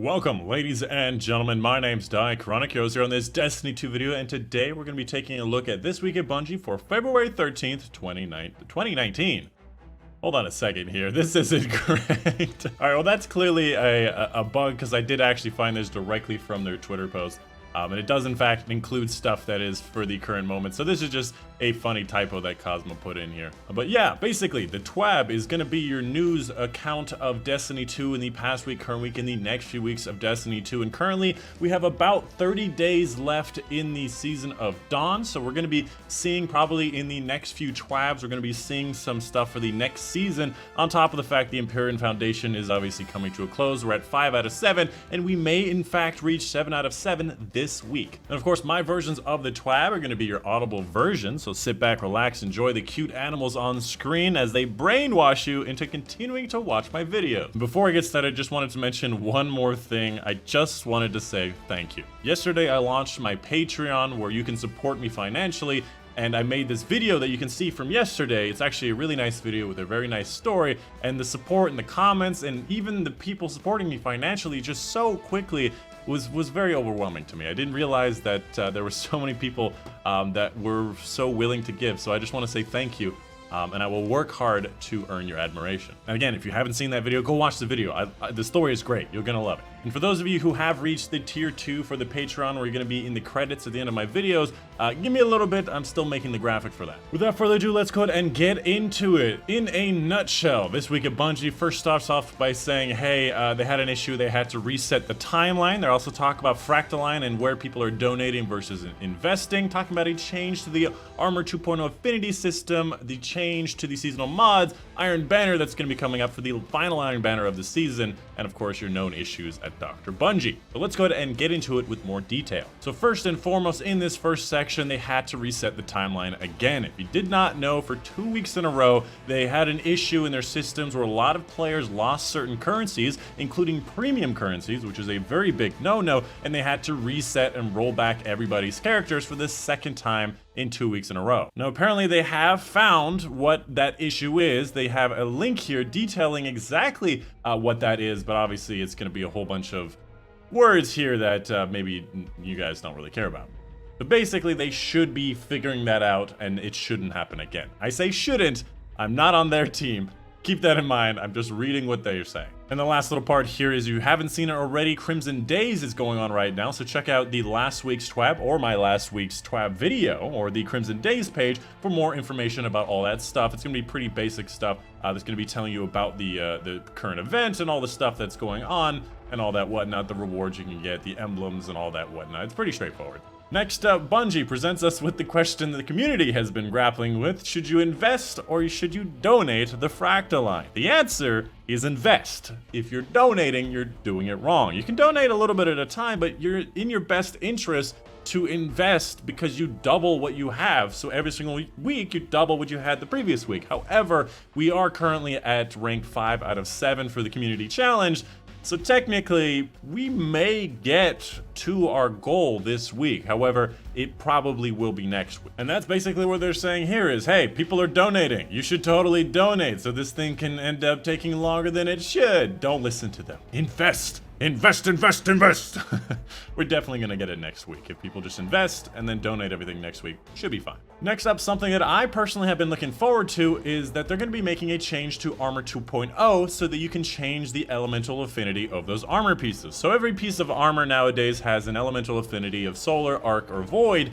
Welcome, ladies and gentlemen. My name's Dychronic. You're here on this Destiny 2 video, and today we're going to be taking a look at this week at Bungie for February 13th, 2019. Hold on a second here. This isn't great. All right, well, that's clearly a bug because I did actually find this directly from their Twitter post. And it does, in fact, include stuff that is for the current moment. So this is just a funny typo that Cosmo put in here. But yeah, basically, the TWAB is going to be your news account of Destiny 2 in the past week, current week, and the next few weeks of Destiny 2. And currently, we have about 30 days left in the Season of Dawn. So we're going to be seeing probably in the next few TWABs, we're going to be seeing some stuff for the next season. On top of the fact the Empyrean Foundation is obviously coming to a close. We're at 5 out of 7, and we may, in fact, reach 7 out of 7 this week. And of course, my versions of the TWAB are going to be your audible version, so sit back, relax, enjoy the cute animals on screen as they brainwash you into continuing to watch my videos. Before I get started, I just wanted to mention one more thing. I just wanted to say thank you. Yesterday, I launched my Patreon where you can support me financially, and I made this video that you can see from yesterday. It's actually a really nice video with a very nice story, and the support and the comments and even the people supporting me financially just so quickly was very overwhelming to me. I didn't realize that there were so many people that were so willing to give, so I just want to say thank you. And I will work hard to earn your admiration. And again, if you haven't seen that video, go watch the video. The story is great. You're gonna love it. And for those of you who have reached the tier 2 for the Patreon, where you're gonna be in the credits at the end of my videos, give me a little bit. I'm still making the graphic for that. Without further ado, let's go ahead and get into it. In a nutshell, this week at Bungie first starts off by saying, hey, they had an issue. They had to reset the timeline. They also talk about Fractaline and where people are donating versus investing. Talking about a change to the Armor 2.0 affinity system, the change to the seasonal mods, Iron Banner that's going to be coming up for the final Iron Banner of the season, and of course your known issues at Dr. Bungie. So let's go ahead and get into it with more detail. So first and foremost, in this first section, they had to reset the timeline again. If you did not know, for 2 weeks in a row, they had an issue in their systems where a lot of players lost certain currencies, including premium currencies, which is a very big no-no, and they had to reset and roll back everybody's characters for the second time in 2 weeks in a row. Now, apparently they have found what that issue is. They have a link here detailing exactly what that is, but obviously it's going to be a whole bunch of words here that maybe you guys don't really care about. But basically, they should be figuring that out, and it shouldn't happen again. I say shouldn't. I'm not on their team. Keep that in mind. I'm just reading what they're saying. And the last little part here is, you haven't seen it already, Crimson Days is going on right now, so check out the last week's TWAB or my last week's TWAB video or the Crimson Days page for more information about all that stuff. It's going to be pretty basic stuff that's going to be telling you about the current event and all the stuff that's going on and all that whatnot, the rewards you can get, the emblems and all that whatnot. It's pretty straightforward. Next up, Bungie presents us with the question the community has been grappling with. Should you invest or should you donate the Fractaline? The answer is invest. If you're donating, you're doing it wrong. You can donate a little bit at a time, but you're in your best interest to invest because you double what you have. So every single week, you double what you had the previous week. However, we are currently at rank 5 out of 7 for the community challenge. So technically, we may get to our goal this week. However, it probably will be next week. And that's basically what they're saying here is, hey, people are donating. You should totally donate so this thing can end up taking longer than it should. Don't listen to them. Invest. Invest, invest, invest. We're definitely gonna get it next week. If people just invest and then donate everything next week, should be fine. Next up, something that I personally have been looking forward to is that they're gonna be making a change to Armor 2.0 so that you can change the elemental affinity of those armor pieces. So every piece of armor nowadays has an elemental affinity of Solar, Arc, or Void.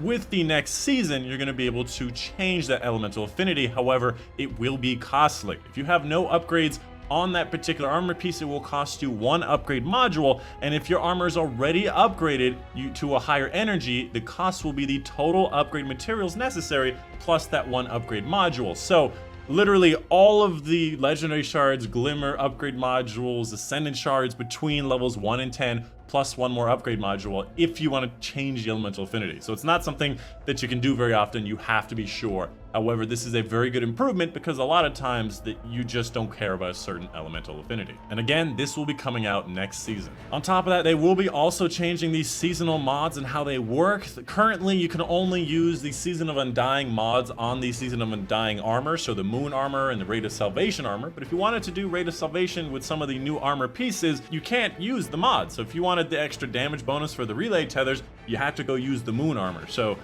With the next season, you're going to be able to change that elemental affinity. However, it will be costly. If you have no upgrades on that particular armor piece, it will cost you 1 upgrade module, and if your armor is already upgraded to a higher energy, the cost will be the total upgrade materials necessary plus that 1 upgrade module. So literally all of the legendary shards, glimmer upgrade modules, ascendant shards between levels 1 and 10 plus 1 more upgrade module if you want to change the elemental affinity. So it's not something that you can do very often. You have to be sure However, this is a very good improvement because a lot of times that you just don't care about a certain elemental affinity. And again, this will be coming out next season. On top of that, they will be also changing these seasonal mods and how they work. Currently, you can only use the Season of Undying mods on the Season of Undying armor, so the Moon armor and the Raid of Salvation armor. But if you wanted to do Raid of Salvation with some of the new armor pieces, you can't use the mod. So if you wanted the extra damage bonus for the relay tethers, you have to go use the Moon armor. So,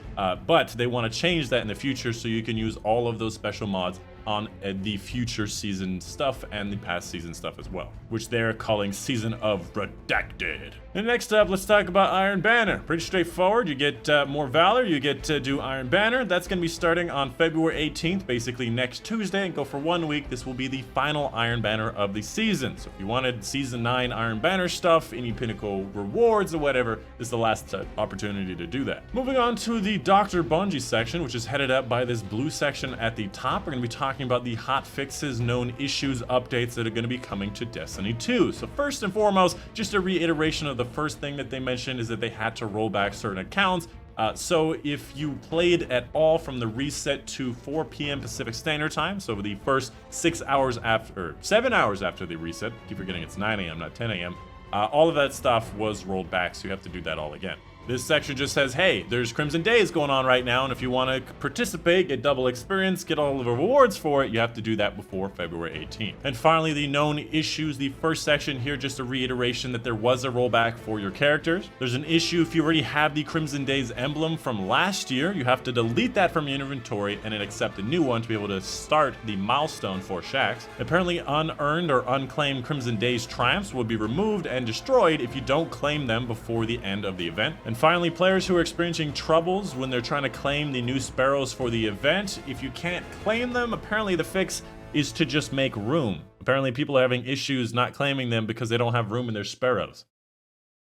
but they want to change that in the future so you can use all of those special mods on the future season stuff and the past season stuff as well, which they're calling Season of Redacted. And next up, let's talk about Iron Banner. Pretty straightforward. You get more Valor, you get to do Iron Banner. That's going to be starting on February 18th, basically next Tuesday, and go for 1 week. This will be the final Iron Banner of the season. So if you wanted Season 9 Iron Banner stuff, any pinnacle rewards or whatever, this is the last opportunity to do that. Moving on to the Dr. Bungie section, which is headed up by this blue section at the top. We're going to be talking about the hot fixes, known issues, updates that are going to be coming to Destiny 2. So first and foremost, just a reiteration of the first thing that they mentioned is that they had to roll back certain accounts. So if you played at all from the reset to 4 p.m. Pacific Standard Time, so the first 7 hours after the reset, keep forgetting it's 9 a.m. not 10 a.m., all of that stuff was rolled back, so you have to do that all again. This section just says, hey, there's Crimson Days going on right now, and if you want to participate, get double experience, get all of the rewards for it, you have to do that before February 18th. And finally, the known issues. The first section here, just a reiteration that there was a rollback for your characters. There's an issue if you already have the Crimson Days emblem from last year, you have to delete that from your inventory and then accept a new one to be able to start the milestone for Shaxx. Apparently, unearned or unclaimed Crimson Days triumphs will be removed and destroyed if you don't claim them before the end of the event. And finally, players who are experiencing troubles when they're trying to claim the new sparrows for the event, if you can't claim them, apparently the fix is to just make room. Apparently people are having issues not claiming them because they don't have room in their sparrows.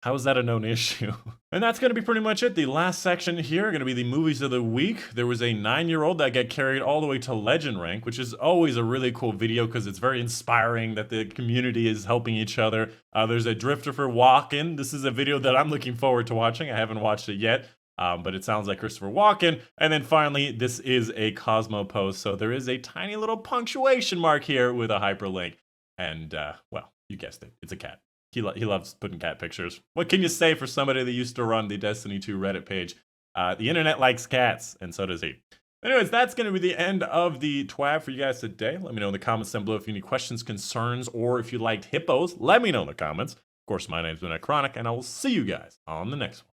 How is that a known issue? And that's going to be pretty much it. The last section here are going to be the movies of the week. There was a 9-year-old that got carried all the way to legend rank, which is always a really cool video because it's very inspiring that the community is helping each other. There's a drifter for Walken. This is a video that I'm looking forward to watching. I haven't watched it yet, but it sounds like Christopher Walken. And then finally, this is a Cosmo post. So there is a tiny little punctuation mark here with a hyperlink. And, well, you guessed it. It's a cat. He loves putting cat pictures. What can you say for somebody that used to run the Destiny 2 Reddit page? The internet likes cats, and so does he. Anyways, that's going to be the end of the TWAB for you guys today. Let me know in the comments down below if you have any questions, concerns, or if you liked hippos. Let me know in the comments. Of course, my name's been Dychronic, and I will see you guys on the next one.